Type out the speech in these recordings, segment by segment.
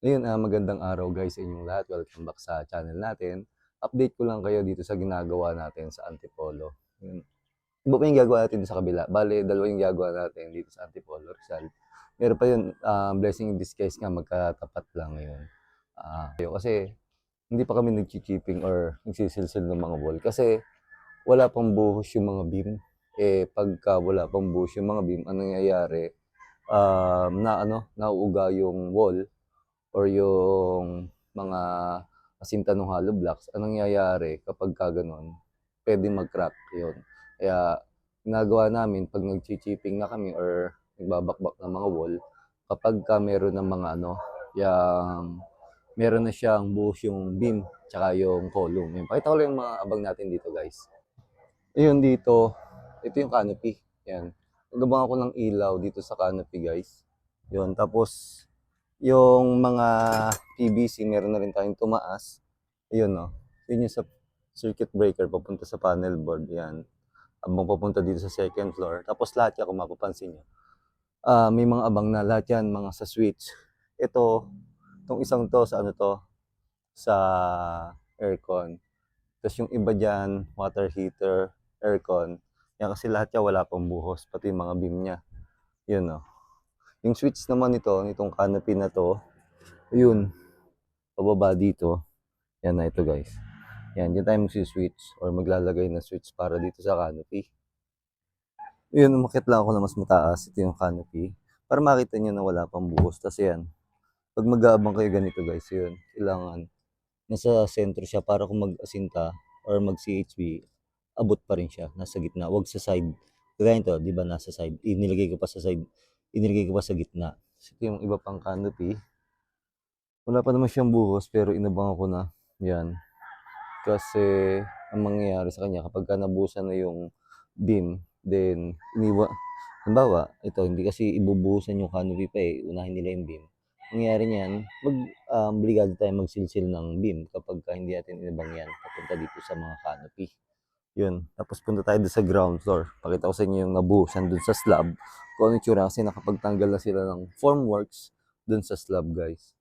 Ayun, magandang araw guys sa inyong lahat. Welcome back sa channel natin. Update ko lang kayo dito sa ginagawa natin sa Antipolo. Yun. Iba pa yung gagawa natin sa kabila. Bale, dalawa yung gagawa natin dito sa Antipolo, Rizal. Meron pa yun, blessing in disguise nga, magkatapat lang ngayon. Kasi hindi pa kami nag-chipping or nagsisilsil ng mga wall. Kasi wala pang buhos yung mga beam. Pagka wala pang buhos yung mga beam, anong nangyayari? Nauuga yung wall or yung mga asinta ng hollow blocks, anong nangyayari kapag ka ganun, pwede mag-crack yun. Kaya ginagawa namin pag nag-chipping na kami or nagbabakbak ng mga wall, kapag ka meron ng mga meron na siyang buhos yung beam, tsaka yung column. Yun. Pakita ko lang yung mga abang natin dito guys. Ayun dito, ito yung canopy. Yan. Nagabang ako ng ilaw dito sa canopy guys. Yun, tapos yung mga PVC, meron na rin tayong tumaas. Ayun, no. Yun yung sa circuit breaker papunta sa panel board. Yan. Abang papunta dito sa second floor. Tapos lahat yan, kung mapapansin nyo. May mga abang na lahat yan, mga sa switch. Ito, itong isang to, sa ano to, sa aircon. Tapos yung iba dyan, water heater, aircon. Yan kasi lahat yan wala pang buhos, pati yung mga beam niya. Yun, no. Yung switch naman nito, nitong canopy na to, yun, pababa dito. Yan na ito guys. Yan, dyan tayo switch or maglalagay ng switch para dito sa canopy. Yun, umakit lang ako na mas mataas. Ito yung canopy. Para makita nyo na wala pang buhos. Tapos yan, pag mag-aabang kayo ganito guys, yun, kailangan nasa sentro siya para kung mag-asinta or mag-CHB, abot pa rin siya. Nasa gitna. Huwag sa side. Kaya ito, di ba nasa side? Inilagay ko pa sa side. Inilagay ko pa sa gitna. So, ito yung iba pang canopy. Wala pa naman siyang buhos pero inabang ako na. Yan. Kasi ang mangyayari sa kanya kapag ka nabusan na yung beam, then halimbawa, ito hindi kasi ibubuhusan yung canopy pa unahin nila yung beam. Mangyayari niyan, obligado tayo magsilsil ng beam kapag ka hindi natin inabang yan papunta dito sa mga canopy. Yun. Tapos punta tayo doon sa ground floor. Pakita ko sa inyo yung nabuhusan doon sa slab. Kung ano yung tsura kasi nakapagtanggal na sila ng formworks doon sa slab guys.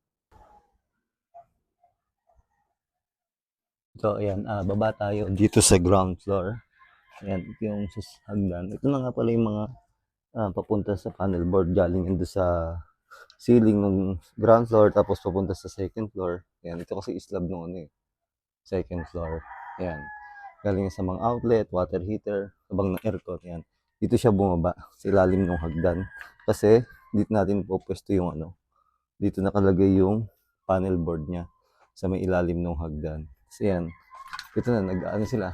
So, ayan, baba tayo dito sa ground floor. Ayan, ito yung hagdan. Ito na nga pala yung mga papunta sa panel board. Galing yun sa ceiling ng ground floor, tapos papunta sa second floor. Ayan, ito kasi slab nung second floor. Ayan, galing sa mga outlet, water heater, abang ng aircon. Ayan, dito siya bumaba sa ilalim ng hagdan. Kasi, dito natin pupwesto yung dito nakalagay yung panel board niya sa may ilalim ng hagdan. Kasi yan, ito na, sila,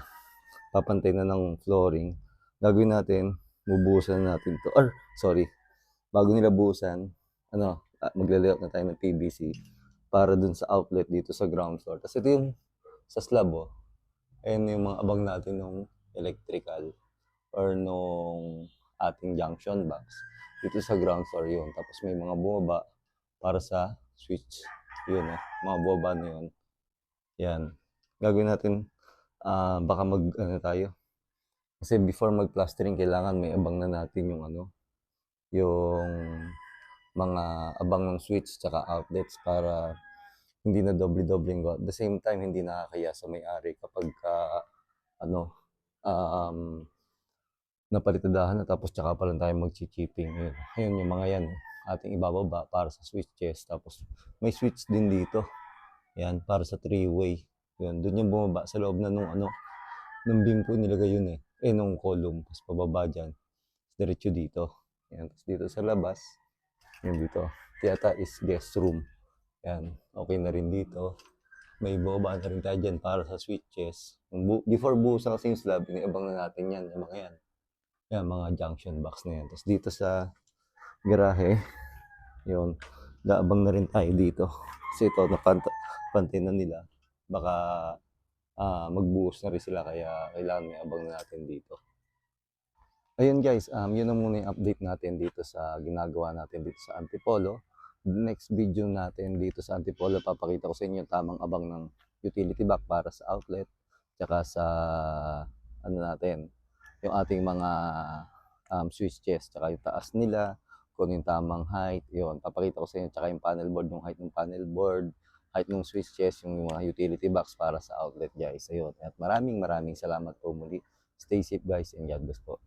papantay na ng flooring. Gagawin natin, bubuhusan natin to. Or, sorry, bago nila buhusan, magla-layout na tayo ng PVC para dun sa outlet dito sa ground floor. Tapos ito yung sa slab, oh. Ayan yung mga abang natin ng electrical or nung ating junction box. Dito sa ground floor yun. Tapos may mga bumaba para sa switch. Yun, mga bumaba na yun. Yan. Gagawin natin, baka tayo. Kasi before mag-plastering, kailangan may abang na natin yung yung mga abang ng switch tsaka outlets para hindi na doble-dobleng go. At the same time, hindi nakakaya sa may-ari kapag ano, um, napalitadahan na tapos tsaka pa lang tayo mag-chipping. Yun. Ayun, yung mga yan, ating ibababa para sa switches. Tapos may switch din dito. Yan, para sa three-way. Yun, doon yung bumaba sa loob na nung beam ko nilagay yun nung column. Tapos pababa dyan. Diretso dito. Yan, tapos dito sa labas. Yan dito. Tiyata is guest room. Yan, okay na rin dito. May bumaba na rin tayo dyan para sa switches. Before buhusan kasi yung slab, iniabang na natin yan. Yung mga yan. Yan, mga junction box na yan. Tapos dito sa garahe, yun, naabang na rin tayo dito. Kasi ito, napantay na nila. Baka magbuhos na rin sila, kaya kailangan may abang na natin dito. Ayun guys, yun na muna yung update natin dito sa ginagawa natin dito sa Antipolo. The next video natin dito sa Antipolo, papakita ko sa inyo yung tamang abang ng utility box para sa outlet, tsaka sa natin, yung ating mga switches, tsaka yung taas nila, kung ano yung tamang height, yun. Papakita ko sa inyo, tsaka yung panel board, yung height ng panel board, height ng switch chest, yung mga utility box para sa outlet guys. Ayun. At maraming salamat po muli. Stay safe guys and God bless po.